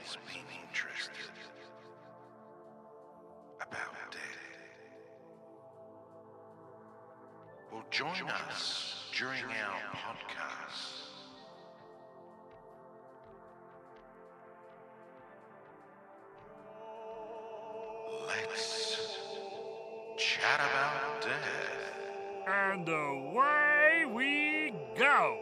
always been interested about death? Well, join us during our podcast. Let's chat about death. And away we go.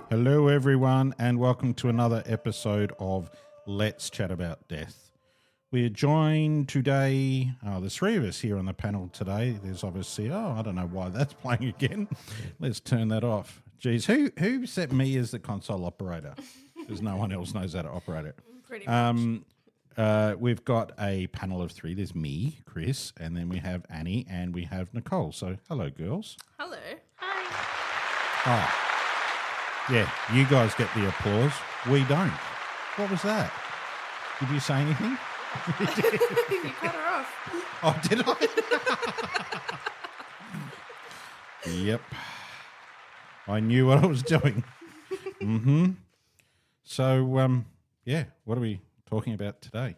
Hello, everyone, and welcome to another episode of Let's Chat About Death. We are joined today, there's three of us here on the panel today. There's obviously, I don't know why that's playing again. Let's turn that off. Geez, who set me as the console operator? Because no one else knows how to operate it. Pretty much. We've got a panel of three. There's me, Chris, and then we have Annie, and we have Nicole. So, hello, girls. Hello. Oh, yeah, you guys get the applause. We don't. What was that? Did you say anything? You cut her off. Oh, did I? Yep. I knew what I was doing. So, yeah, what are we talking about today?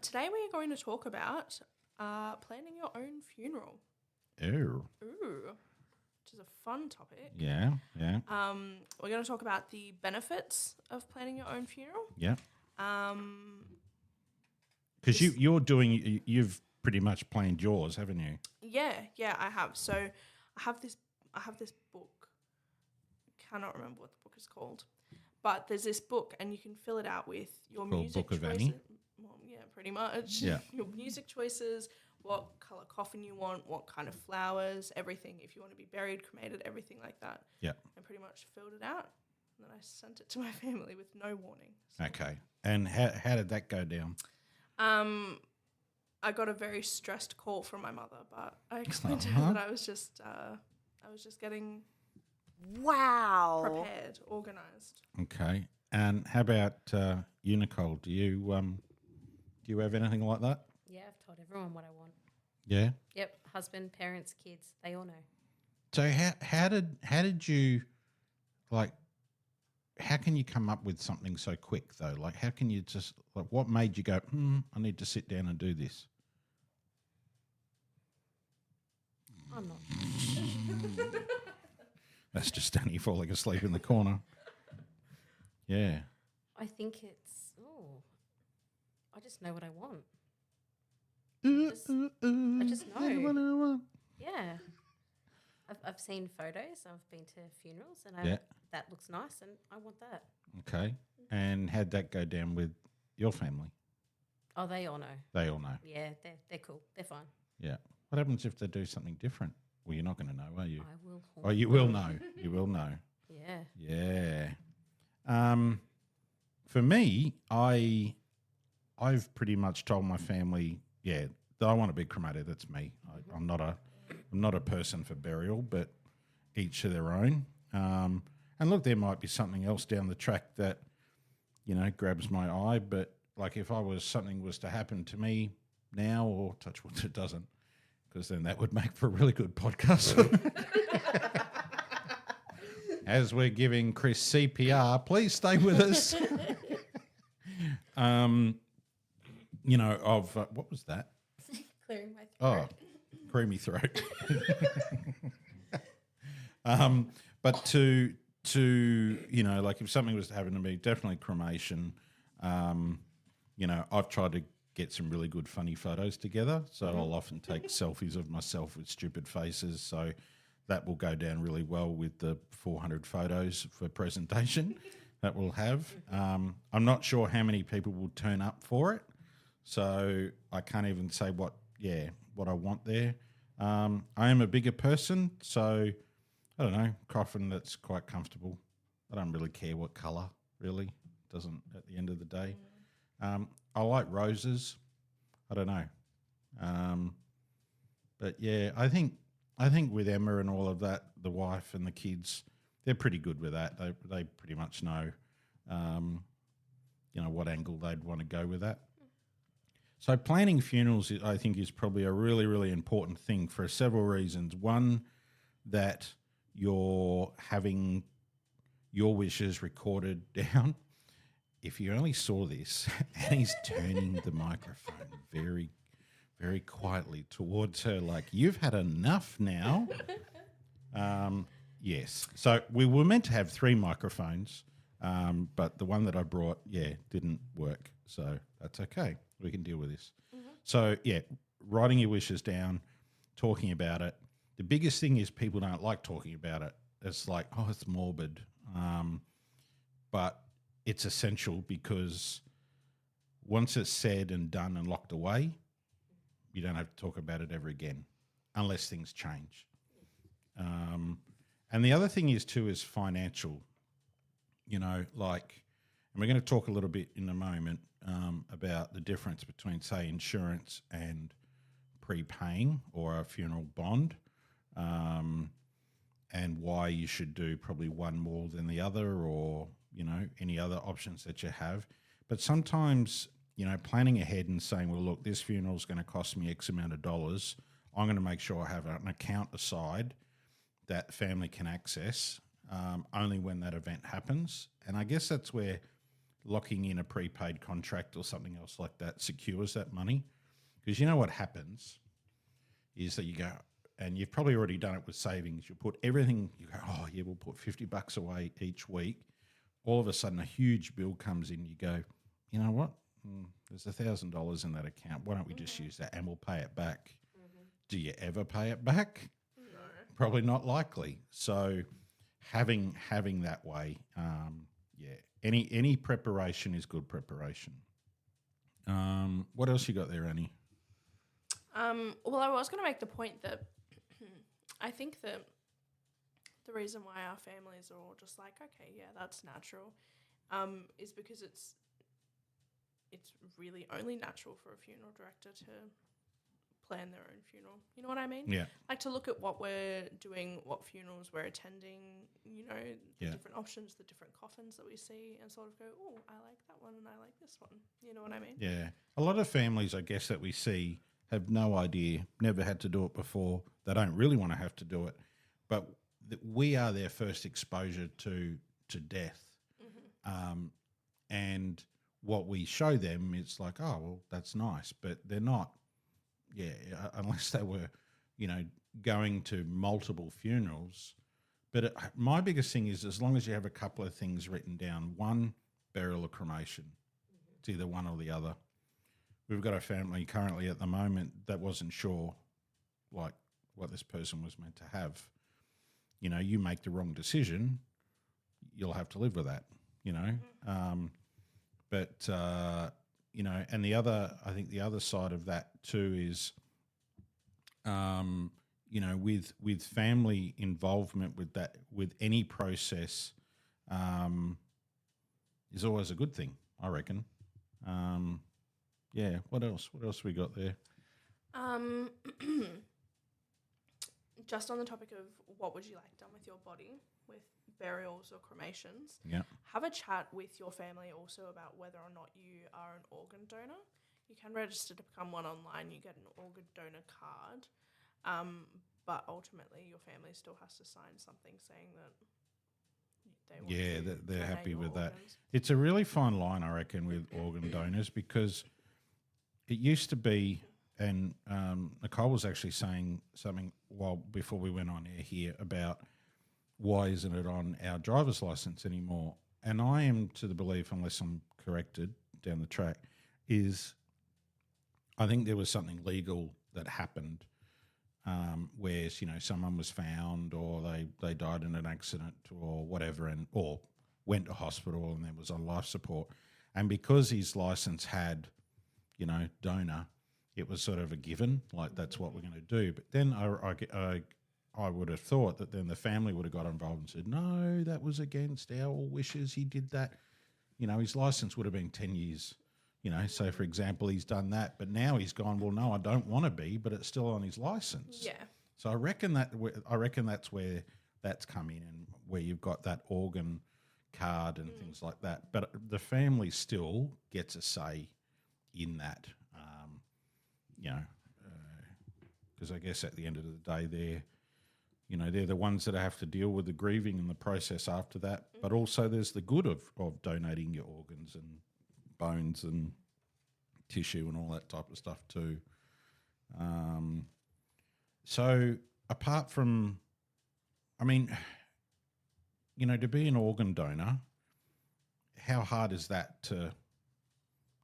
Today we are going to talk about planning your own funeral. Oh. Ooh, which is a fun topic. Yeah. We're going to talk about the benefits of planning your own funeral. Yeah. Because you've pretty much planned yours, haven't you? Yeah, I have. So I have this book. I cannot remember what the book is called. But there's this book, and you can fill it out with your music Book of choices. Annie? Well, yeah, pretty much. Yeah. Your music choices, what colour coffin you want, what kind of flowers, everything. If you want to be buried, cremated, everything like that. Yeah. I pretty much filled it out, and then I sent it to my family with no warning. So, Okay. And how did that go down? I got a very stressed call from my mother, but I explained to her that I was just getting prepared, organised. Okay. And how about you, Nicole? Do you have anything like that? Yeah, I've told everyone what I want. Yeah. Yep, husband, parents, kids, they all know. So how did you, like, how can you come up with something so quick though? Like, how can you just, like, what made you go, I need to sit down and do this? I'm not. That's just Danny falling asleep in the corner. Yeah. I think I just know what I want. I just know. Yeah. I've seen photos, I've been to funerals, and that looks nice, and I want that. Okay. And how'd that go down with your family? Oh, they all know. They all know. Yeah, they're cool. They're fine. Yeah. What happens if they do something different? Well, you're not going to know, are you? I will. Oh, you will know. You will know. Yeah. Yeah. For me, I've pretty much told my family, that I want to be cremated. That's me. I'm not a person for burial, but each to their own. And look, there might be something else down the track that, grabs my eye. But like if something was to happen to me now, or touch wood, it doesn't, because then that would make for a really good podcast. As we're giving Chris CPR, please stay with us. What was that? Clearing my throat. Oh, creamy throat. But to like if something was to happen to me, definitely cremation. I've tried to get some really good funny photos together, so I'll often take selfies of myself with stupid faces. So that will go down really well with the 400 photos for presentation that we'll have. I'm not sure how many people will turn up for it, so I can't even say what I want there. I am a bigger person, so I don't know, coffin that's quite comfortable. I don't really care what colour, really. Doesn't at the end of the day. I like roses. I don't know. But yeah, I think with Emma and all of that, the wife and the kids, they're pretty good with that. They pretty much know, what angle they'd want to go with that. So planning funerals, I think, is probably a really, really important thing for several reasons. One, that you're having your wishes recorded down. if you only saw this, and he's turning the microphone very, very quietly towards her, like, you've had enough now. Yes. So we were meant to have 3 microphones, but the one that I brought, didn't work. So that's okay. We can deal with this. So, writing your wishes down, talking about it. The biggest thing is people don't like talking about it. It's like, oh, it's morbid. But it's essential because once it's said and done and locked away, you don't have to talk about it ever again unless things change. And the other thing is too is financial, and we're going to talk a little bit in a moment about the difference between, say, insurance and prepaying or a funeral bond, and why you should do probably one more than the other, or, any other options that you have. But sometimes, planning ahead and saying, well, look, this funeral is going to cost me X amount of dollars. I'm going to make sure I have an account aside that family can access only when that event happens. And I guess that's where locking in a prepaid contract or something else like that secures that money. Because you know what happens is that you go, and you've probably already done it with savings, you put everything, you go, oh yeah, we'll put $50 away each week. All of a sudden a huge bill comes in, you go, you know what, there's $1,000 in that account. Why don't we just use that and we'll pay it back? Do you ever pay it back? No. Probably not likely. So having that way, any preparation is good preparation. What else you got there, Annie? Well, I was going to make the point that I think that the reason why our families are all just like, okay, yeah, that's natural, is because it's really only natural for a funeral director to plan their own funeral. You know what I mean? Yeah. Like to look at what we're doing, what funerals we're attending, the different options, the different coffins that we see, and sort of go, oh, I like that one and I like this one. You know what I mean? Yeah. A lot of families, I guess, that we see have no idea, never had to do it before. They don't really want to have to do it. But we are their first exposure to death. And what we show them, it's like, oh, well, that's nice. But they're not, unless they were, going to multiple funerals. But my biggest thing is, as long as you have a couple of things written down, one, burial or cremation. It's either one or the other. We've got a family currently at the moment that wasn't sure, like, what this person was meant to have. You make the wrong decision, you'll have to live with that, and I think the other side of that too is, with family involvement with that, with any process, is always a good thing, I reckon. What else? What else we got there? Just on the topic of what would you like done with your body, with burials or cremations, have a chat with your family also about whether or not you are an organ donor. You can register to become one online. You get an organ donor card, but ultimately your family still has to sign something saying that they want to they're happy with organs. that. It's a really fine line, I reckon, with organ donors, because it used to be, and Nicole was actually saying something before we went on air here about why isn't it on our driver's license anymore? And I am to the belief, unless I'm corrected down the track, is I think there was something legal that happened where, someone was found or they died in an accident or whatever, or went to hospital and there was on life support. And because his license had, donor, it was sort of a given, like that's what we're going to do. But then I would have thought that then the family would have got involved and said, no, that was against our wishes. He did that. His license would have been 10 years. So for example, he's done that, but now he's gone, well, no, I don't want to be, but it's still on his license. Yeah. So I reckon that's where that's come in, and where you've got that organ card and things like that. But the family still gets a say in that, because I guess at the end of the day, they're the ones that have to deal with the grieving and the process after that. But also there's the good of donating your organs and bones and tissue and all that type of stuff too. So apart from, to be an organ donor, how hard is that to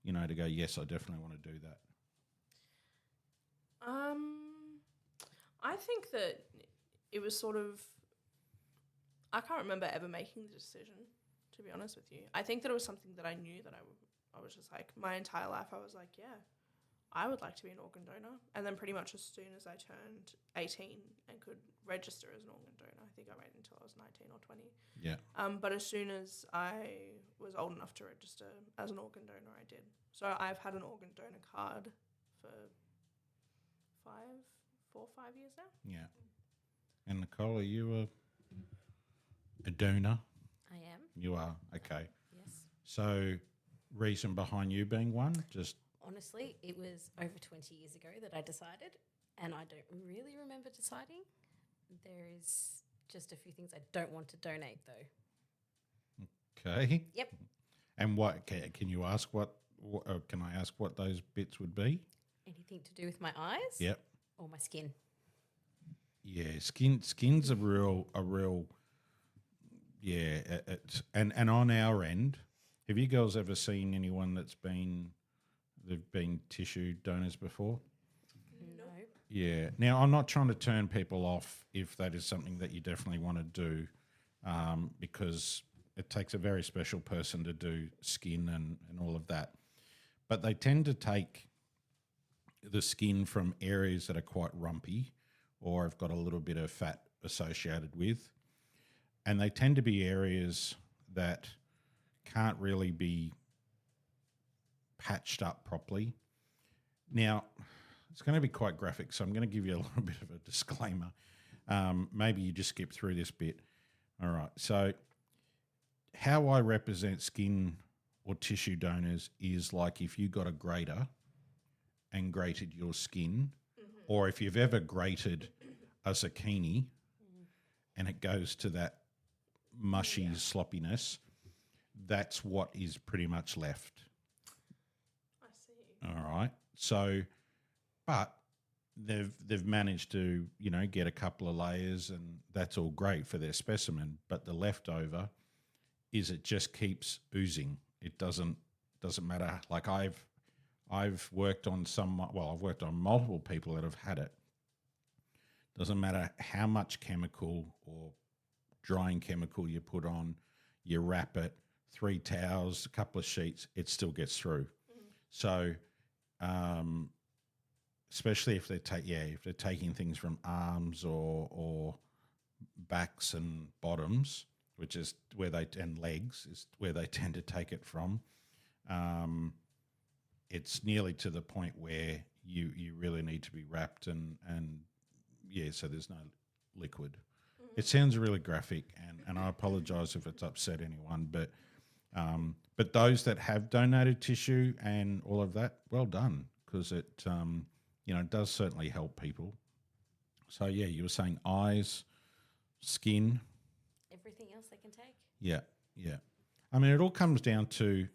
go, yes, I definitely want to do that? I think that it was sort of, I can't remember ever making the decision, to be honest with you. I think that it was something that I knew that I was just like, my entire life I was like, yeah, I would like to be an organ donor. And then pretty much as soon as I turned 18 and could register as an organ donor, I think I waited until I was 19 or 20. Yeah. But as soon as I was old enough to register as an organ donor, I did. So I've had an organ donor card for 4 or 5 years now. Yeah. And Nicole, are you a donor? I am. You are, okay. Yes. So reason behind you being one? Just honestly, it was over 20 years ago that I decided, and I don't really remember deciding. There is just a few things I don't want to donate though. Okay. Yep. And what can you ask can I ask what those bits would be? Anything to do with my eyes? Yep. Or my skin? Yeah, skin's a real yeah, and on our end, have you girls ever seen anyone they've been tissue donors before? No. Yeah. Now, I'm not trying to turn people off if that is something that you definitely want to do, because it takes a very special person to do skin and all of that. But they tend to take the skin from areas that are quite rumpy or have got a little bit of fat associated with. And they tend to be areas that can't really be patched up properly. Now, it's going to be quite graphic, so I'm going to give you a little bit of a disclaimer. Maybe you just skip through this bit. All right. So how I represent skin or tissue donors is like if you got a grater and grated your skin, or if you've ever grated a zucchini and it goes to that mushy sloppiness, that's what is pretty much left. I see. All right. So, but they've managed to, get a couple of layers, and that's all great for their specimen. But the leftover is it just keeps oozing. It doesn't matter. Like I've worked on I've worked on multiple people that have had it. Doesn't matter how much chemical or drying chemical you put on, you wrap it, 3 towels, a couple of sheets, it still gets through. So, especially if they're taking things from arms or backs and bottoms, which is and legs is where they tend to take it from. It's nearly to the point where you really need to be wrapped and so there's no liquid. It sounds really graphic, and I apologise if it's upset anyone, but those that have donated tissue and all of that, well done, because it does certainly help people. So yeah, you were saying eyes, skin, Everything else they can take? Yeah. I mean, it all comes down to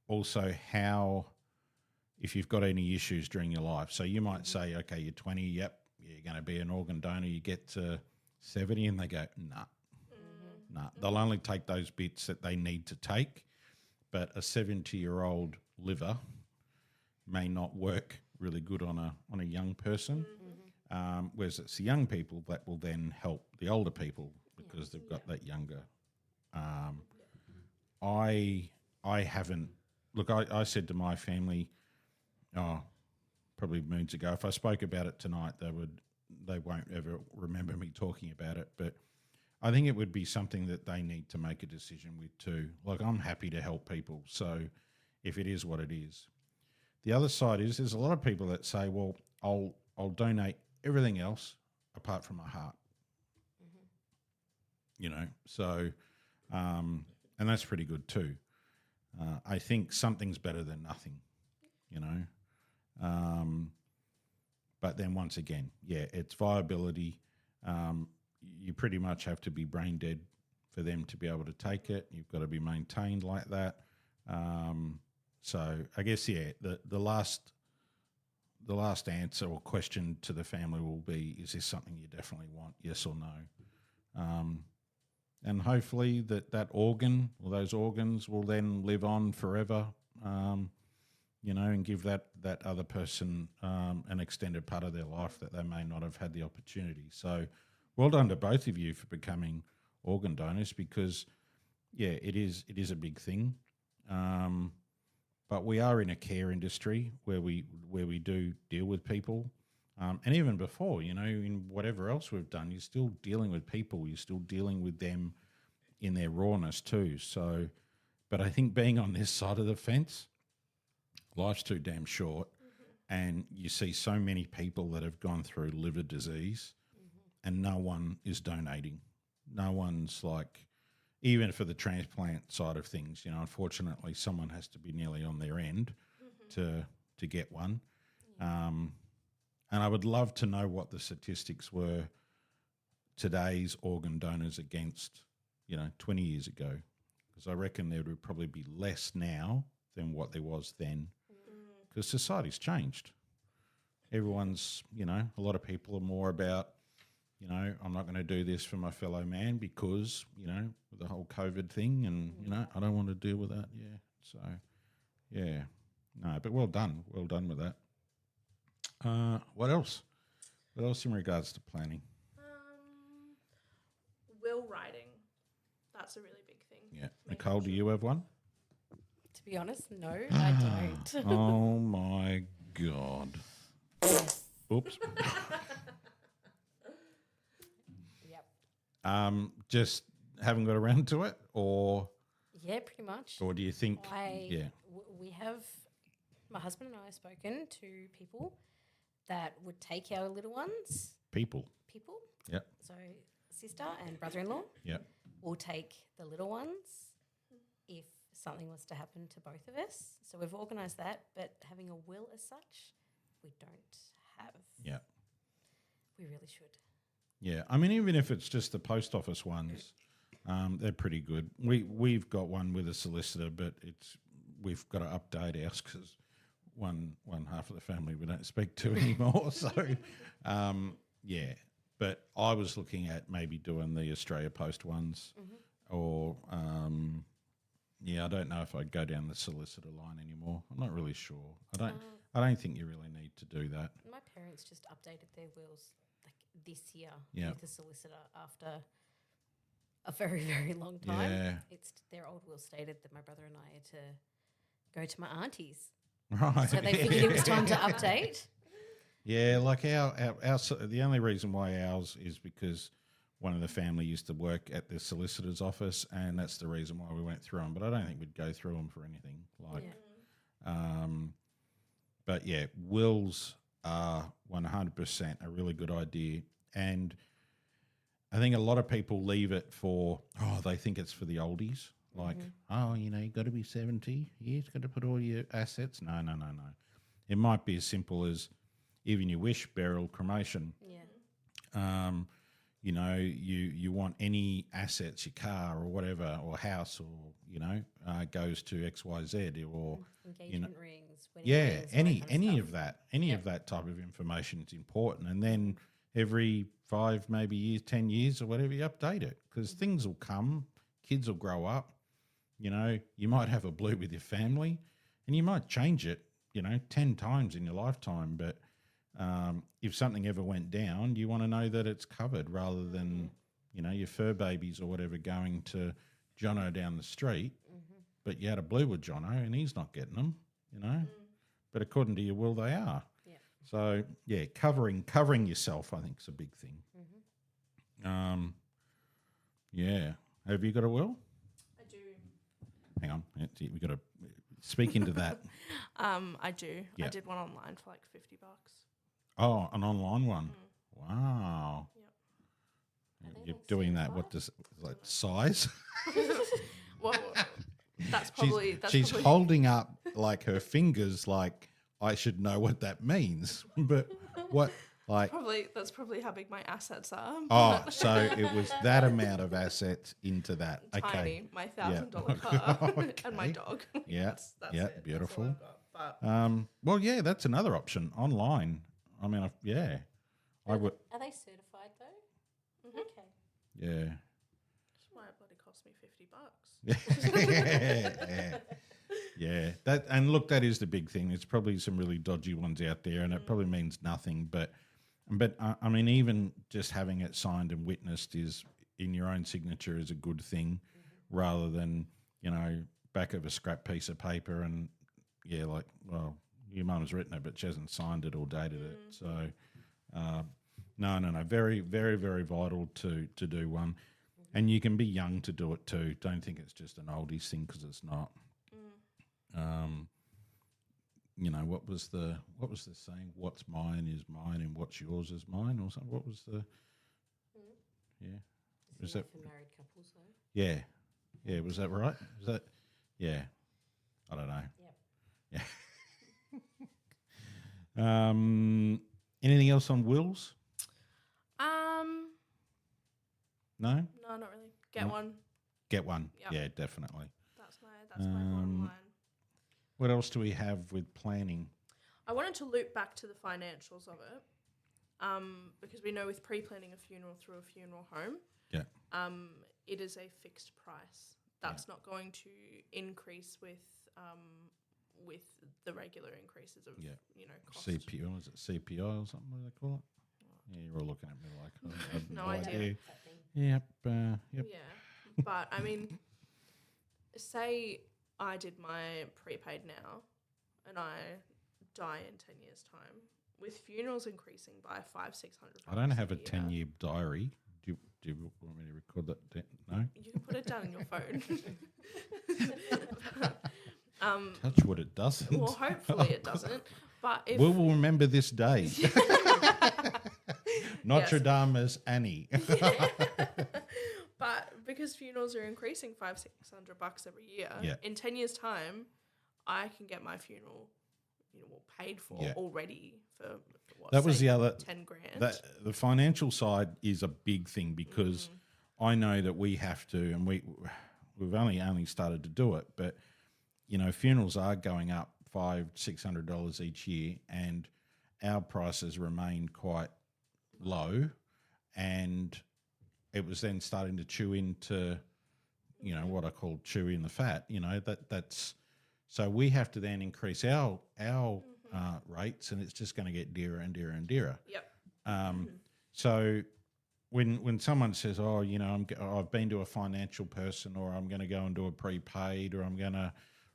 also how, if you've got any issues during your life. So you might say, okay, you're 20, yep, you're going to be an organ donor. You get to 70 and they go, nah. They'll only take those bits that they need to take. But a 70-year-old liver may not work really good on a young person, whereas it's the young people that will then help the older people because they've got that younger. I haven't. Look, I said to my family, probably moons ago, if I spoke about it tonight, they won't ever remember me talking about it. But I think it would be something that they need to make a decision with too. Like, I'm happy to help people, so if it is what it is. The other side is there's a lot of people that say, well, I'll donate everything else apart from my heart. So, and that's pretty good too. I think something's better than nothing, But then once again, it's viability. you pretty much have to be brain dead for them to be able to take it. You've got to be maintained like that. So I guess, the last answer or question to the family will be, is this something you definitely want, yes or no? And hopefully that organ or those organs will then live on forever, and give that other person an extended part of their life that they may not have had the opportunity. So well done to both of you for becoming organ donors, because, it is a big thing. But we are in a care industry where we do deal with people. And even before, in whatever else we've done, you're still dealing with people. You're still dealing with them in their rawness too. So, but I think being on this side of the fence, life's too damn short, and you see so many people that have gone through liver disease, and no one is donating. No one's like, even for the transplant side of things, unfortunately, someone has to be nearly on their end to get one. And I would love to know what the statistics were today's organ donors against, 20 years ago, because I reckon there would probably be less now than what there was then, because society's changed. Everyone's, a lot of people are more about, I'm not going to do this for my fellow man because, with the whole COVID thing and, I don't want to deal with that. Yeah. So, yeah. No, but well done. Well done with that. What else? What else in regards to planning? Will writing. That's a really big thing. Yeah. Nicole, do you have one? To be honest, no, I don't. Oh, my God. Oops. Yep. Just haven't got around to it, or? Yeah, pretty much. Or do you think? We have, my husband and I have spoken to people that would take our little ones. People. Yep. So sister and brother-in-law. Yep. Will take the little ones if something was to happen to both of us. So we've organised that, but having a will as such, we don't have. Yeah. We really should. Yeah, I mean, even if it's just the post office ones, they're pretty good. We've got one with a solicitor, but we've got to update ours because one half of the family we don't speak to anymore. So, yeah. But I was looking at maybe doing the Australia Post ones, or I don't know if I'd go down the solicitor line anymore. I'm not really sure. I don't think you really need to do that. My parents just updated their wills like this year Yeah. with a solicitor after a very, very long time. Yeah. It's their old will stated that my brother and I had to go to my auntie's. Right. So they figured it was time to update. Yeah, like our the only reason why ours is because one of the family used to work at the solicitor's office, and that's the reason why we went through them. But I don't think we'd go through them for anything. But yeah, wills are 100% a really good idea, and I think a lot of people leave it for they think it's for the oldies. Like, you got to be 70. You've got to put all your assets. No. It might be as simple as even your wish, burial, cremation. Yeah. You want any assets, your car or whatever, or house, or goes to XYZ, or engagement rings, wedding rings, any of that, of that type of information is important. And then every 5 maybe years, 10 years or whatever, you update it, because things will come, kids will grow up. You might have a blue with your family, and you might change it, 10 times in your lifetime, but if something ever went down, you want to know that it's covered, rather than, your fur babies or whatever going to Jono down the street, but you had a blue with Jono and he's not getting them, But according to your will, they are. Yeah. So, yeah, covering yourself, I think, is a big thing. Yeah. Have you got a will? I do. Hang on. We've got to speak into that. I do. Yeah. I did one online for like $50. Oh, an online one. Wow. Yep. You're doing that. What does size? Well, that's probably she's holding up like her fingers, like I should know what that means. But Like, That's probably how big my assets are. oh, so it was that amount of assets into that. Okay. Tiny, my $1,000 car and my dog. Yeah, that's yeah, it. beautiful. That's all I've got. Well, yeah, that's another option online. I mean, I would. Are they certified though? Mm-hmm. Okay. Yeah. This might bloody cost me $50. Yeah. That, and look, that is the big thing. There's probably some really dodgy ones out there, and it probably means nothing. But I mean, even just having it signed and witnessed is in your own signature is a good thing, rather than back of a scrap piece of paper and like, well, your mum's written it, but she hasn't signed it or dated it. So no, very, very, very vital to do one. And you can be young to do it too. Don't think it's just an oldies thing, because it's not. What was the saying? What's mine is mine, and what's yours is mine, or something. What was the? Yeah, Was that for married couples though? Yeah. Was that right? Was that? Yeah, I don't know. Yeah. Anything else on wills? No, not really. Get one. Get one. Yep. Yeah, definitely. That's my bottom line. What else do we have with planning? I wanted to loop back to the financials of it, because we know with pre-planning a funeral through a funeral home, it is a fixed price. That's not going to increase with the regular increases of cost. CPI, is it CPI or something? What do they call it? Yeah, you're all looking at me like I have No idea. Yep. Yeah, but I mean, say I did my prepaid now, and I die in 10 years' time, with funerals increasing by $500-600. I don't have a 10-year diary. Do you want me to record that? No. You can put it down on your phone. Touch wood, it doesn't. Well, hopefully it doesn't. But if we will remember this day. Notre Dame as Annie. But because funerals are increasing $500-600 every year, in 10 years' time, I can get my funeral, paid for already for what? That was the other 10 grand. The financial side is a big thing, because I know that we have to, and we've only started to do it, but funerals are going up $500-600 each year, and our prices remained quite low, and it was then starting to chew into, what I call chew in the fat. That's so we have to then increase our rates, and it's just going to get dearer and dearer and dearer. Yep. So when someone says, "Oh, I've been to a financial person, or I'm going to go and do a prepaid, or I'm going to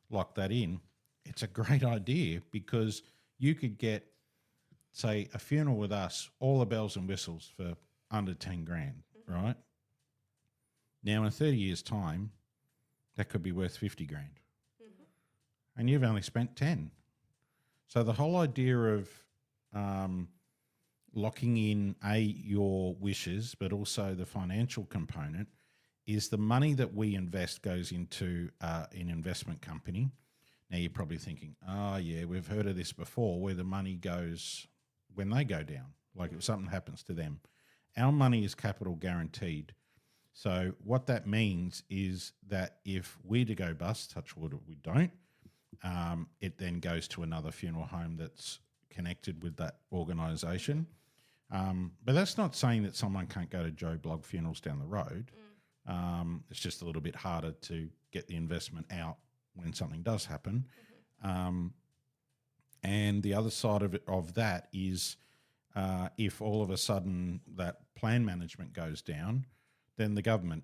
lock that in," it's a great idea, because you could get, say, a funeral with us, all the bells and whistles for under 10 grand, right? Now, in 30 years' time, that could be worth 50 grand. And you've only spent 10. So the whole idea of locking in, your wishes, but also the financial component, is the money that we invest goes into an investment company. Now, you're probably thinking, oh, yeah, we've heard of this before, where the money goes when they go down, like if something happens to them. Our money is capital guaranteed. So what that means is that if we're to go bust, touch wood, we don't, it then goes to another funeral home that's connected with that organisation. But that's not saying that someone can't go to Joe Blogg funerals down the road. It's just a little bit harder to get the investment out when something does happen. And the other side of that is if all of a sudden that plan management goes down, then the government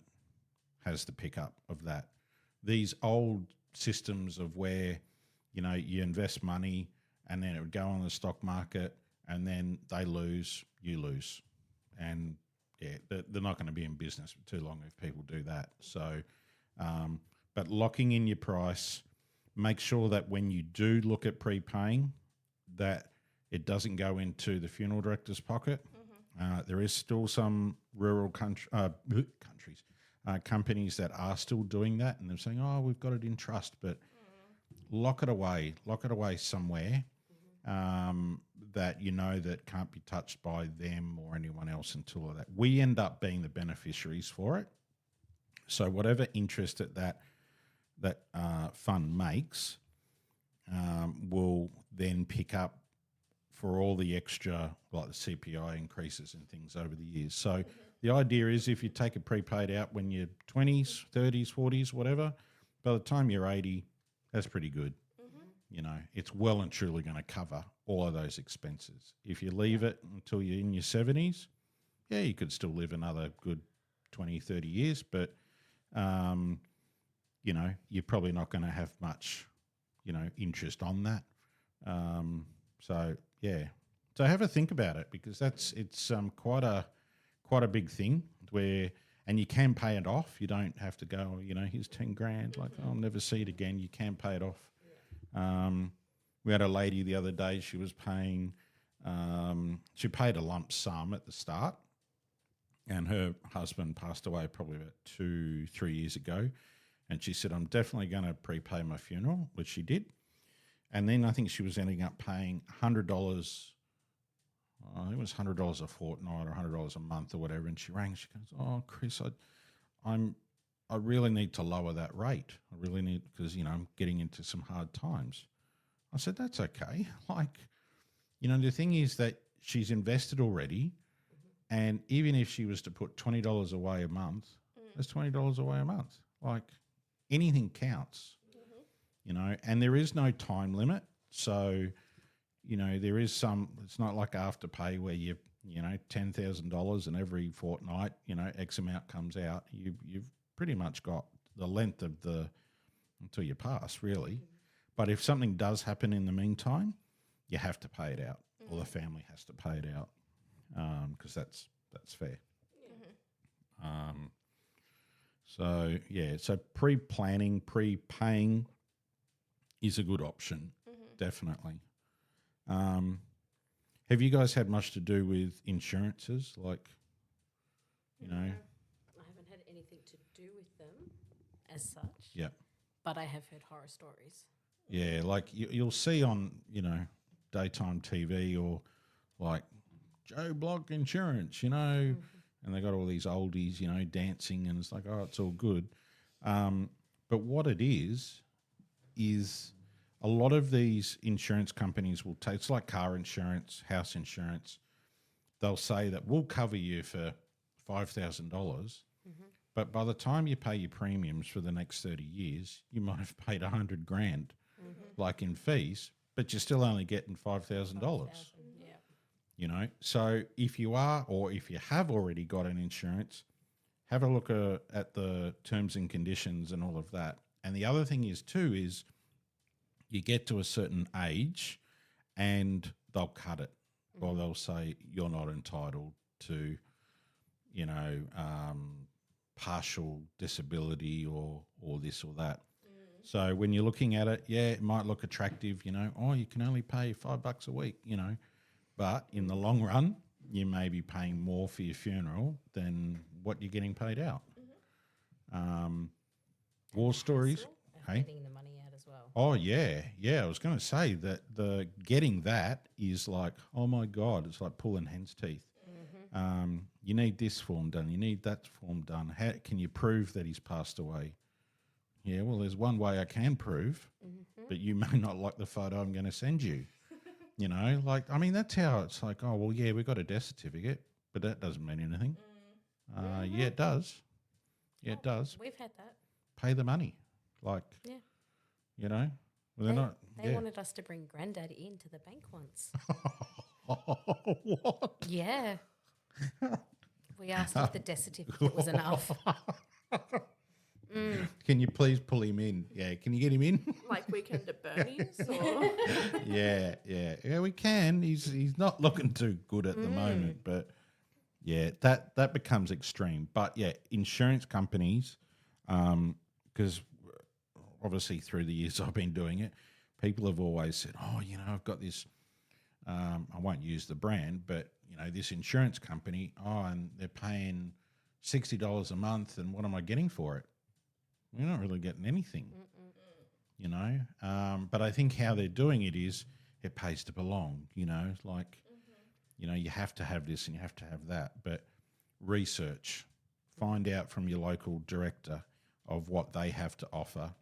has the pickup of that. These old systems of where, you invest money and then it would go on the stock market, and then they lose, you lose. And they're not going to be in business for too long if people do that. So, but locking in your price, make sure that when you do look at prepaying, that it doesn't go into the funeral director's pocket. There is still some rural companies that are still doing that, and they're saying, "Oh, we've got it in trust," but lock it away somewhere. that that can't be touched by them or anyone else until that. We end up being the beneficiaries for it. So whatever interest that fund makes will then pick up for all the extra, like the CPI increases and things over the years. So the idea is if you take a prepaid out when you're 20s, 30s, 40s, whatever, by the time you're 80, that's pretty good. It's well and truly going to cover all of those expenses. If you leave it until you're in your 70s, yeah, you could still live another good 20, 30 years, but, you're probably not going to have much, interest on that. So have a think about it, because it's quite a big thing and you can pay it off. You don't have to go, here's 10 grand, like I'll never see it again. You can pay it off. We had a lady the other day, she was paying, she paid a lump sum at the start, and her husband passed away probably about 2-3 years ago. And she said, I'm definitely going to prepay my funeral, which she did. And then I think she was ending up paying $100, I think it was $100 a fortnight or $100 a month or whatever. And she rang, she goes, oh, Chris, I really need to lower that rate. I really need, because, I'm getting into some hard times. I said, that's okay. Like, the thing is that she's invested already. And even if she was to put $20 away a month, that's $20 away a month. Like, anything counts, and there is no time limit. So, there is it's not like Afterpay where $10,000 and every fortnight, X amount comes out. You've pretty much got the length of until you pass, really. But if something does happen in the meantime, you have to pay it out, or the family has to pay it out, because that's fair. So pre-planning, pre-paying is a good option, definitely. Have you guys had much to do with insurances? Like, I haven't had anything to do with them as such. Yeah. But I have heard horror stories. Yeah, like you'll see on, daytime TV, or like Joe Block Insurance, and they got all these oldies, dancing, and it's like, oh, it's all good. But what it is a lot of these insurance companies will take, it's like car insurance, house insurance. They'll say that we'll cover you for $5,000, but by the time you pay your premiums for the next 30 years, you might have paid $100,000, like in fees, but you're still only getting $5,000. So if you are, or if you have already got an insurance, have a look at the terms and conditions and all of that. And the other thing is too is you get to a certain age and they'll cut it, or they'll say you're not entitled to, partial disability or this or that. So when you're looking at it, it might look attractive, you can only pay $5 a week, but in the long run, you may be paying more for your funeral than what you're getting paid out. War stories. Hey? Getting the money out as well. Oh, yeah. I was going to say that the getting that is like, oh, my God, it's like pulling hen's teeth. You need this form done. You need that form done. How can you prove that he's passed away? Yeah, well, there's one way I can prove, but you may not like the photo I'm going to send you. That's how it's like, oh, well, yeah, we got a death certificate, but that doesn't mean anything. Yeah, it does. Yeah, it does. We've had that. Pay the money. Like, well, they're not. They wanted us to bring Granddaddy into the bank once. What? Yeah. We asked if the death certificate was enough. Can you please pull him in? Yeah, can you get him in? Like Weekend at Bernie's? Or? Yeah, we can. He's not looking too good at the moment, but yeah, that becomes extreme. But yeah, insurance companies, because obviously through the years I've been doing it, people have always said, oh, I've got this, I won't use the brand, but, this insurance company, and they're paying $60 a month, and what am I getting for it? You're not really getting anything, But I think how they're doing it is it pays to belong, like, you have to have this and you have to have that. But research, find out from your local director of what they have to offer.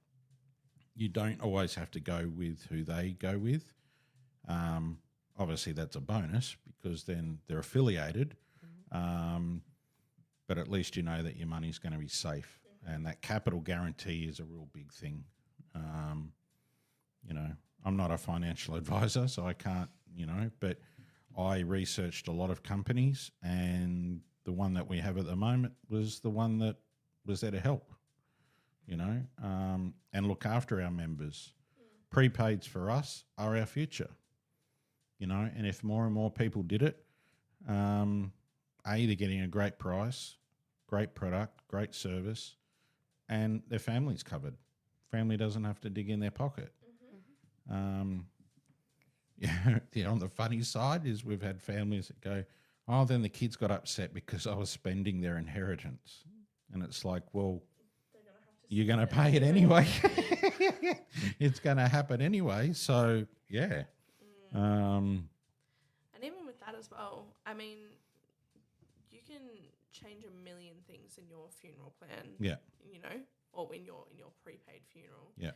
You don't always have to go with who they go with. Obviously, that's a bonus because then they're affiliated. But at least you know that your money's going to be safe. And that capital guarantee is a real big thing. I'm not a financial advisor, so I can't, but I researched a lot of companies, and the one that we have at the moment was the one that was there to help, and look after our members. Prepaids for us are our future, and if more and more people did it, they're getting a great price, great product, great service, and their family's covered. Family doesn't have to dig in their pocket. On the funny side is we've had families that go, oh, then the kids got upset because I was spending their inheritance. And it's like, well, you're going to pay it anyway. It's going to happen anyway. So, yeah. And even with that as well, I mean, you can change a million things in your funeral plan. Yeah. Or in your prepaid funeral. Yeah.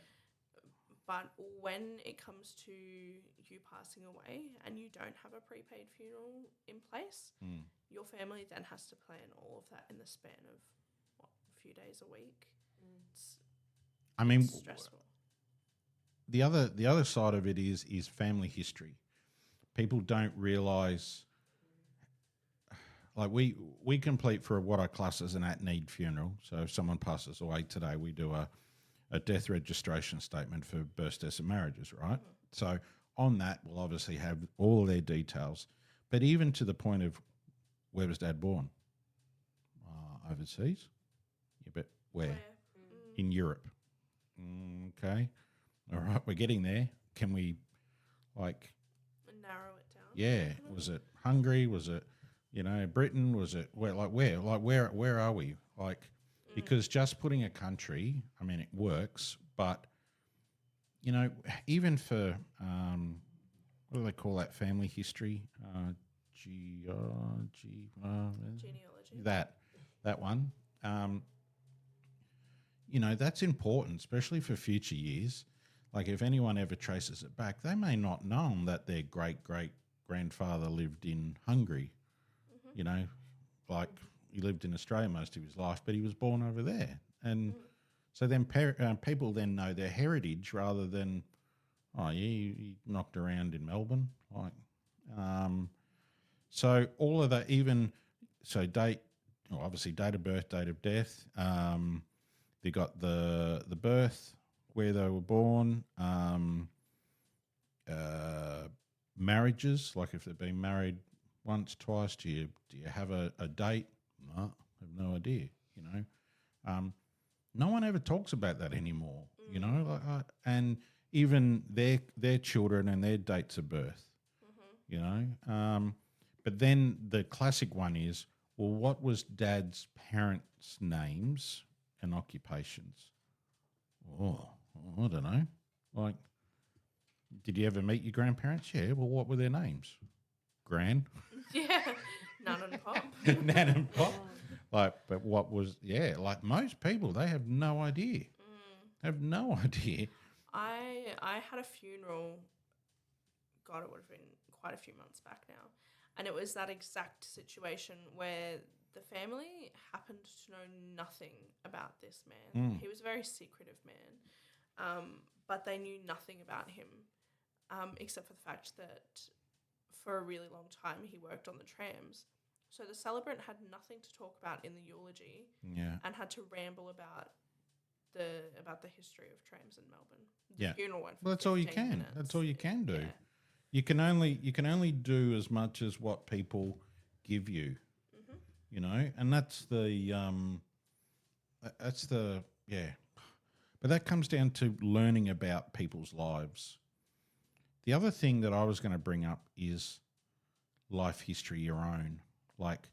But when it comes to you passing away and you don't have a prepaid funeral in place, your family then has to plan all of that in the span of a few days a week. It's stressful. The other side of it is family history. People don't realise, like we complete for what I class as an at-need funeral. So if someone passes away today, we do a death registration statement for births, deaths and marriages, right? So on that, we'll obviously have all their details. But even to the point of, where was Dad born? Overseas? Yeah, but where? In Europe. Okay. All right, we're getting there. Can we, narrow it down? Yeah. Was it Hungary? Was it, Britain? Was it, where are we? Because just putting a country, I mean, it works, but, even for, what do they call that, family history? Genealogy. That one. That's important, especially for future years. Like if anyone ever traces it back, they may not know that their great-great-grandfather lived in Hungary, he lived in Australia most of his life, but he was born over there. And so then people then know their heritage rather than, he knocked around in Melbourne. So all of that, obviously date of birth, date of death. They got the birth, where they were born, marriages, like if they've been married once, twice, do you have a date? No, I have no idea, no one ever talks about that anymore, and even their children and their dates of birth, but then the classic one is, well, what was Dad's parents' names and occupations? Oh, I don't know. Did you ever meet your grandparents? Yeah, well, what were their names? Gran? Yeah, Nan and Pop. Nan and Pop. But what was, most people, they have no idea. Have no idea. I had a funeral, God, it would have been quite a few months back now, and it was that exact situation where the family happened to know nothing about this man. He was a very secretive man, but they knew nothing about him, except for the fact that for a really long time he worked on the trams. So the celebrant had nothing to talk about in the eulogy, and had to ramble about the history of trams in Melbourne. The funeral went for well, that's all you 15 can. minutes. That's all you can do. Yeah. You can only do as much as what people give you. And that's the but that comes down to learning about people's lives. The other thing that I was going to bring up is life history, your own. Like,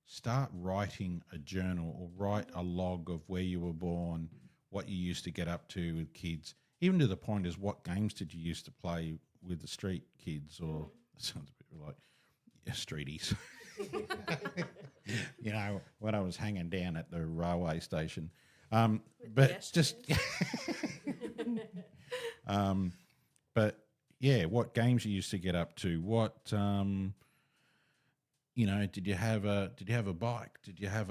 start writing a journal or write a log of where you were born, what you used to get up to with kids, even to the point is what games did you used to play with the street kids, or it sounds a bit like streeties. You know, when I was hanging down at the railway station. But just, but yeah, what games you used to get up to? What, you know, did you have a bike? Did you have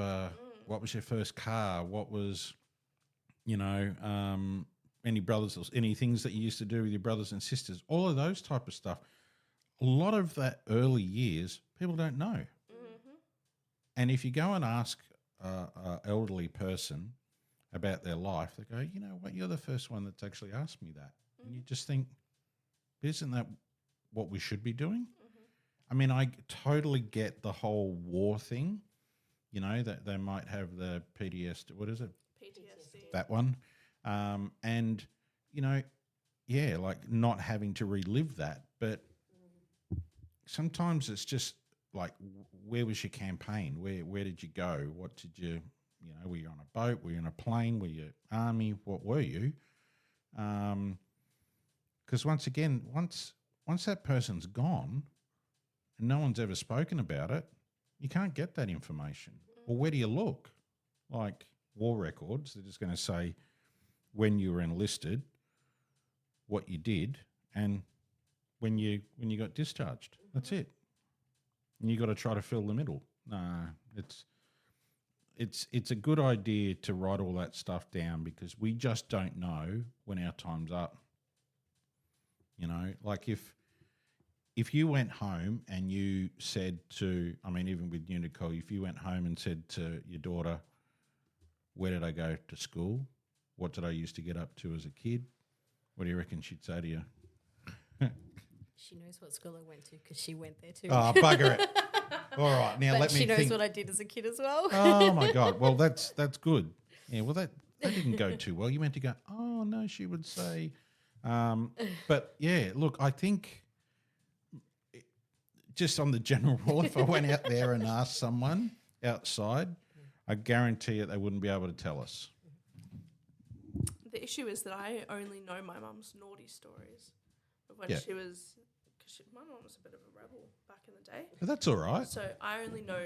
what was your first car? What was, you know, any brothers or any things that you used to do with your brothers and sisters? All of those type of stuff. A lot of that early years, people don't know. Mm-hmm. And if you go and ask an elderly person about their life, they go, you know what, you're the first one that's actually asked me that. Mm-hmm. And you just think, isn't that what we should be doing? Mm-hmm. I mean, I totally get the whole war thing, you know, that they might have the PTSD, what is it? PTSD. That one. And, you know, yeah, like not having to relive that. But sometimes it's just like, where was your campaign? Where did you go? What did you know, were you on a boat? Were you on a plane? Were you army? What were you? Because once again, once that person's gone and no one's ever spoken about it, you can't get that information. Well, where do you look? Like war records, they're just going to say when you were enlisted, what you did, and when you got discharged. That's it. And you got to try to fill the middle. Nah, it's a good idea to write all that stuff down, because we just don't know when our time's up. You know, like if you went home and you said to, I mean, even with you, Nicole, if you went home and said to your daughter, where did I go to school? What did I used to get up to as a kid? What do you reckon she'd say to you? She knows what school I went to because she went there too. Oh, bugger it. All right, now let me think. She knows what I did as a kid as well. Oh, my God. Well, that's good. Yeah, well, that didn't go too well. You meant to go, oh, no, she would say. But, yeah, look, I think just on the general rule, if I went out there and asked someone outside, I guarantee it they wouldn't be able to tell us. The issue is that I only know my mum's naughty stories of when she was, because my mum was a bit of a rebel back in the day. But that's all right. So I only know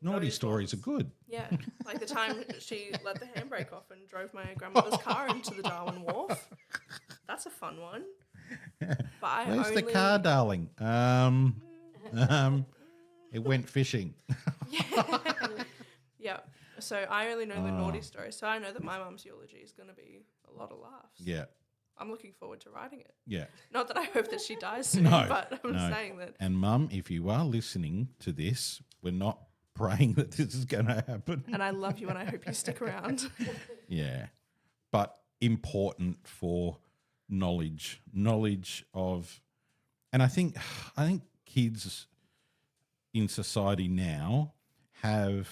naughty those stories ones. are good. Yeah, like the time she let the handbrake off and drove my grandmother's car into the Darwin Wharf. That's a fun one. But Where's the car, darling? It went fishing. Yeah. So I only know the naughty stories. So I know that my mum's eulogy is going to be a lot of laughs. Yeah. I'm looking forward to writing it. Yeah. Not that I hope that she dies soon, but I'm saying that. And Mum, if you are listening to this, we're not praying that this is going to happen. And I love you and I hope you stick around. Yeah. But important for knowledge of, and I think kids in society now have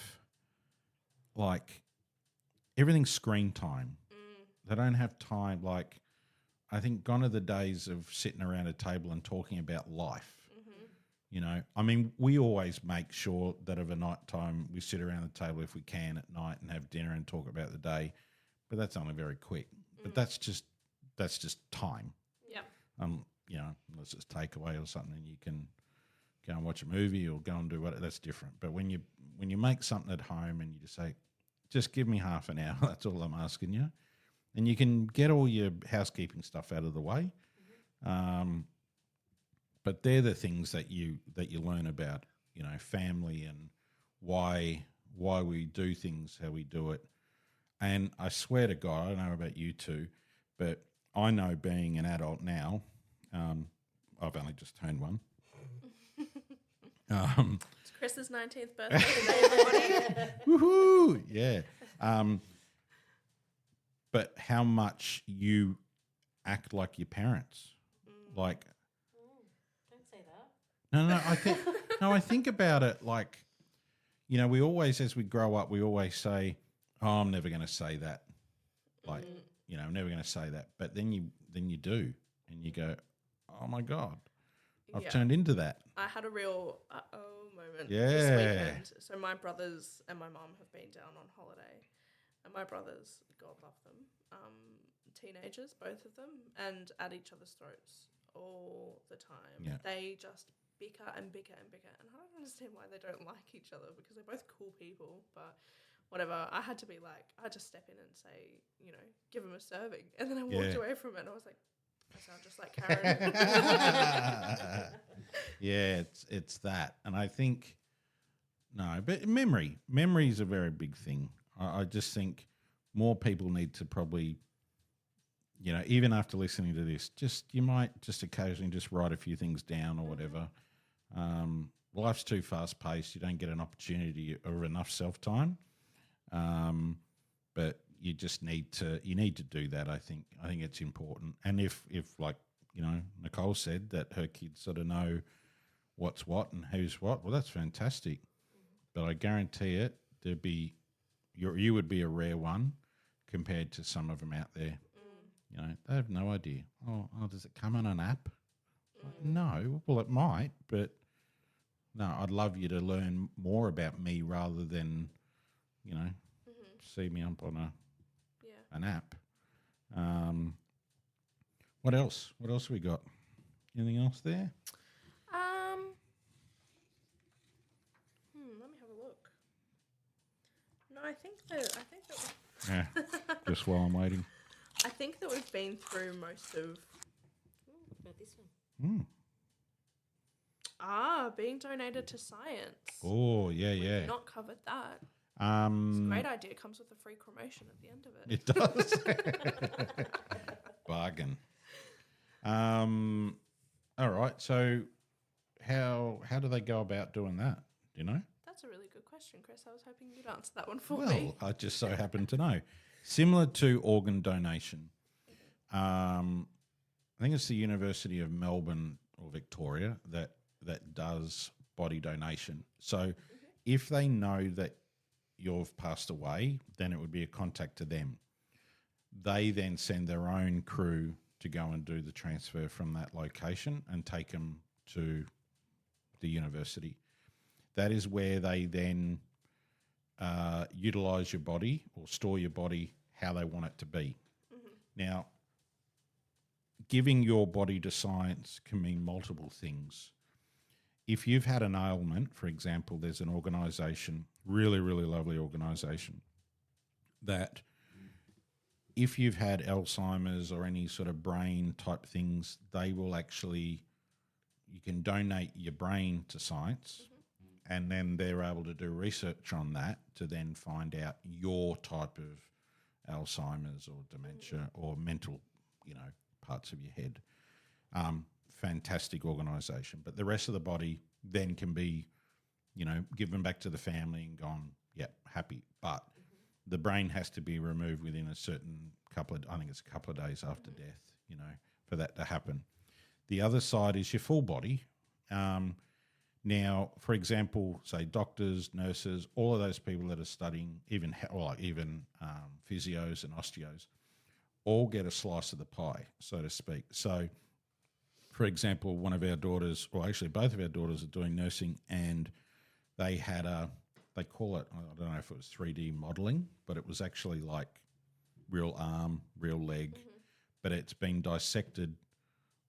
like everything's screen time. They don't have time. Like, I think gone are the days of sitting around a table and talking about life. Mm-hmm. You know, I mean, we always make sure that of a night time we sit around the table if we can at night and have dinner and talk about the day, but that's only very quick. But that's just time. Yeah. You know, unless it's takeaway or something, you can go and watch a movie or go and do what. That's different. But when you make something at home and you just say, just give me half an hour, that's all I'm asking you. And you can get all your housekeeping stuff out of the way. Mm-hmm. But they're the things that you learn about, you know, family and why we do things, how we do it. And I swear to God, I don't know about you two, but I know being an adult now, I've only just turned one. It's Chris's 19th birthday today, everybody. Woohoo! Yeah. But how much you act like your parents, like. Don't say that. No, I think about it like, you know, we always, as we grow up, we always say, "Oh, I'm never going to say that," like, you know, I'm never going to say that. But then you do, and you go, "Oh my God, I've turned into that." I had a real moment this weekend. So my brothers and my mum have been down on holiday. And my brothers, God love them, teenagers, both of them, and at each other's throats all the time. Yeah. They just bicker and bicker and bicker. And I don't understand why they don't like each other because they're both cool people. But whatever, I had to step in and say, give him a serving. And then I walked away from it and I was like, I sound just like Karen. Yeah, it's that. And I think, no, but memory is a very big thing. I just think more people need to probably, even after listening to this, you might just occasionally just write a few things down or whatever. Life's too fast paced. You don't get an opportunity or enough self time. But you just need to do that. I think it's important. And if like, Nicole said that her kids sort of know what's what and who's what, well, that's fantastic. But I guarantee it, you would be a rare one compared to some of them out there. They have no idea. Oh, does it come on an app? Like, no. Well, it might, but no, I'd love you to learn more about me rather than, see me up on an app. What else? What else we got? Anything else there? Let me have a look. No, I think that Yeah, just while I'm waiting. I think that we've been through most of. What about this one? Being donated to science. Oh, yeah. We've not covered that. It's a great idea. It comes with a free cremation at the end of it. It does. Bargain. All right. So how do they go about doing that? Do you know? That's a really good question, Chris. I was hoping you'd answer that one for me. Well, I just so happen to know. Similar to organ donation, I think it's the University of Melbourne or Victoria that does body donation. So if they know that you've passed away, then it would be a contact to them. They then send their own crew to go and do the transfer from that location and take them to the university. That is where they then utilise your body or store your body how they want it to be. Now, giving your body to science can mean multiple things. If you've had an ailment, for example, there's an organisation, really, really lovely organisation, that if you've had Alzheimer's or any sort of brain type things, they will actually, you can donate your brain to science and then they're able to do research on that to then find out your type of Alzheimer's or dementia or mental, parts of your head. Fantastic organisation. But the rest of the body then can be, given back to the family and gone, yep, happy. But the brain has to be removed within a certain couple of days after death, for that to happen. The other side is your full body. Now, for example, say doctors, nurses, all of those people that are studying, even physios and osteos, all get a slice of the pie, so to speak. So, for example, one of our daughters, or actually both of our daughters are doing nursing, and they had they call it, I don't know if it was 3D modelling, but it was actually like real arm, real leg, but it's been dissected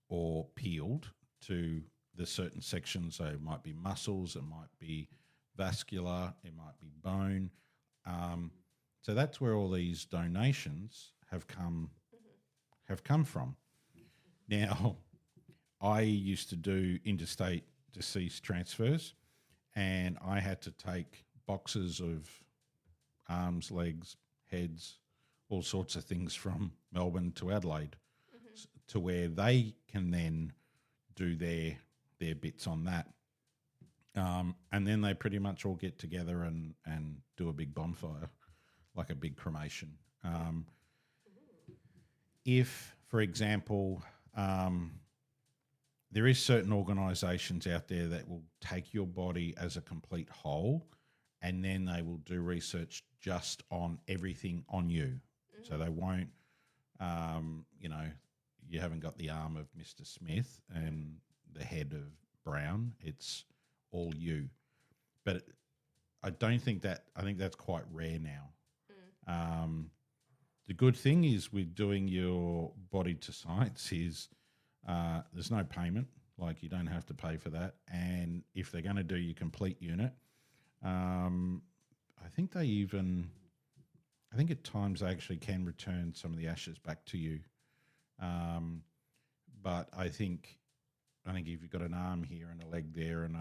or peeled to the certain sections. So it might be muscles, it might be vascular, it might be bone. So that's where all these donations have come from. Now, I used to do interstate deceased transfers, and I had to take boxes of arms, legs, heads, all sorts of things from Melbourne to Adelaide, to where they can then do their bits on that. And then they pretty much all get together and do a big bonfire, like a big cremation. If, for example, there is certain organisations out there that will take your body as a complete whole, and then they will do research just on everything on you. So they won't, you haven't got the arm of Mr. Smith and the head of Brown. It's all you. But I think that's quite rare now. The good thing is with doing your body to science is There's no payment, like you don't have to pay for that. And if they're going to do your complete unit, I think I think at times they actually can return some of the ashes back to you. But I think if you've got an arm here and a leg there and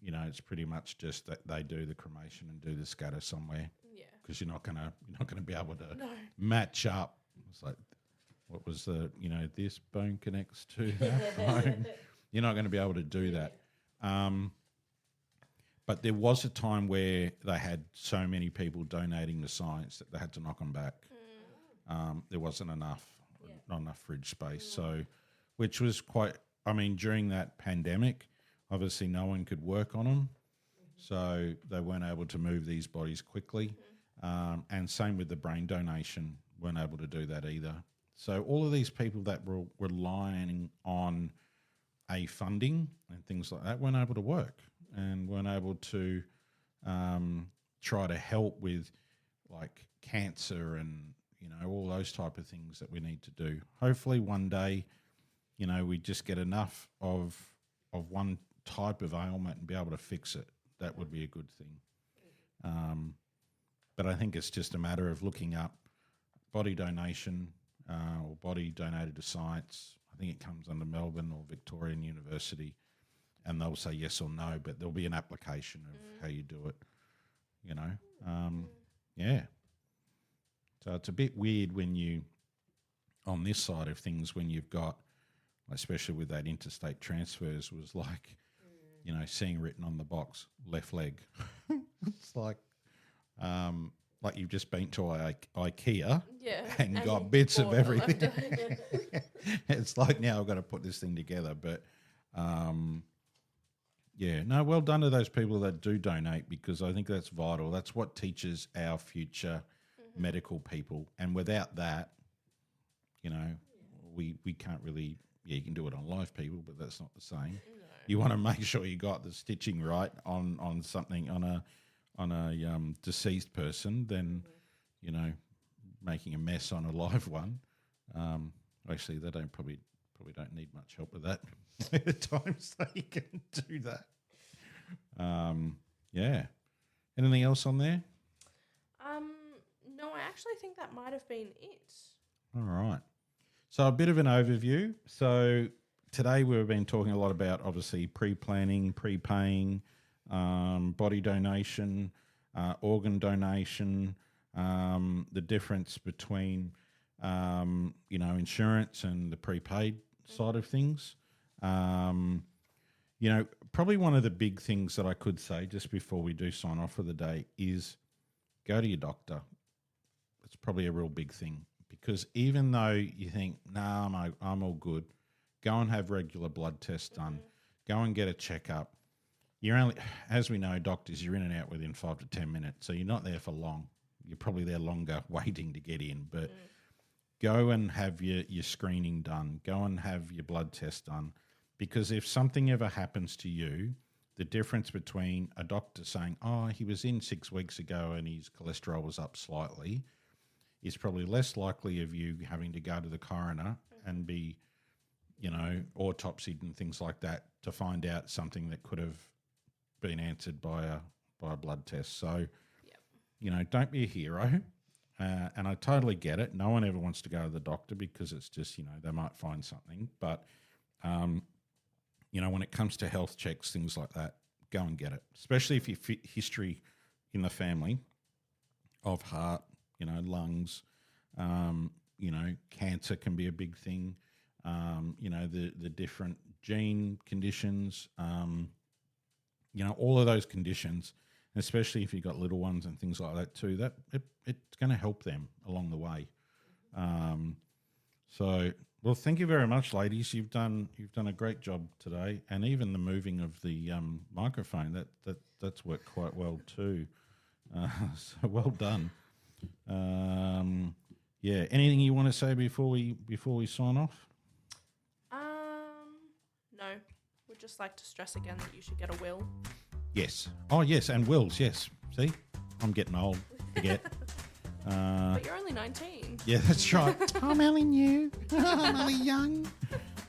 it's pretty much just that they do the cremation and do the scatter somewhere. Yeah. Because you're not gonna be able to match up. It's like, what was this bone connects to that bone. You're not going to be able to do that. But there was a time where they had so many people donating to science that they had to knock them back. There wasn't not enough fridge space. So, which was during that pandemic, obviously no one could work on them. So they weren't able to move these bodies quickly. And same with the brain donation, weren't able to do that either. So all of these people that were relying on funding and things like that weren't able to work and weren't able to try to help with like cancer and all those type of things that we need to do. Hopefully one day, we just get enough of one type of ailment and be able to fix it. That would be a good thing. But I think it's just a matter of looking up body donation or body donated to science. I think it comes under Melbourne or Victorian University, and they'll say yes or no, but there'll be an application of how you do it, Yeah. So it's a bit weird on this side of things, when you've got, especially with that interstate transfers, was like, seeing written on the box, left leg. It's like you've just been to IKEA and got bits of everything. It's like, now I've got to put this thing together. But, well done to those people that do donate, because I think that's vital. That's what teaches our future medical people. And without that, we can't really, you can do it on live people, but that's not the same. No. You want to make sure you got the stitching right on something, on a deceased person, than making a mess on a live one. Actually, they probably don't need much help with that. At times they can do that. Anything else on there? No, I actually think that might have been it. All right. So a bit of an overview. So today we've been talking a lot about, obviously, pre-planning, pre-paying, body donation, organ donation, the difference between, insurance and the prepaid side of things. Probably one of the big things that I could say just before we do sign off for the day is go to your doctor. It's probably a real big thing, because even though you think, I'm all good, go and have regular blood tests done. Go and get a checkup. You're only, as we know, doctors, you're in and out within 5 to 10 minutes, so you're not there for long. You're probably there longer waiting to get in, but go and have your screening done. Go and have your blood test done, because if something ever happens to you, the difference between a doctor saying, he was in 6 weeks ago and his cholesterol was up slightly, is probably less likely of you having to go to the coroner and be, autopsied and things like that to find out something that could have been answered by a blood test. So, don't be a hero. And I totally get it. No one ever wants to go to the doctor because it's just, they might find something. But, when it comes to health checks, things like that, go and get it. Especially if you fit history in the family of heart, lungs, cancer can be a big thing. The different gene conditions, all of those conditions, especially if you've got little ones and things like that too, that it's going to help them along the way. Well, thank you very much, ladies. You've done a great job today, and even the moving of the microphone that's worked quite well too. So well done. Anything you want to say before we sign off? No. We'd just like to stress again that you should get a will. Yes. Oh, yes, and wills. Yes. See, I'm getting old. Forget. But you're only 19. Yeah, that's right. I'm only new. I'm only young.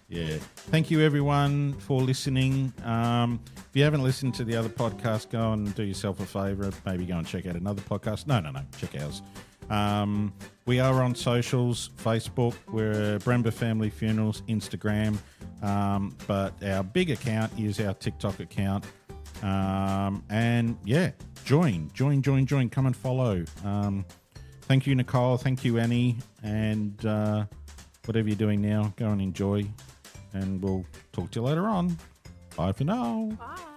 Yeah. Thank you, everyone, for listening. If you haven't listened to the other podcast, go and do yourself a favour. Maybe go and check out another podcast. No. Check ours. We are on socials, Facebook. We're Bremba Family Funerals, Instagram. But our big account is our TikTok account. And yeah, join. Come and follow. Thank you, Nicole. Thank you, Annie. And whatever you're doing now, go and enjoy. And we'll talk to you later on. Bye for now. Bye.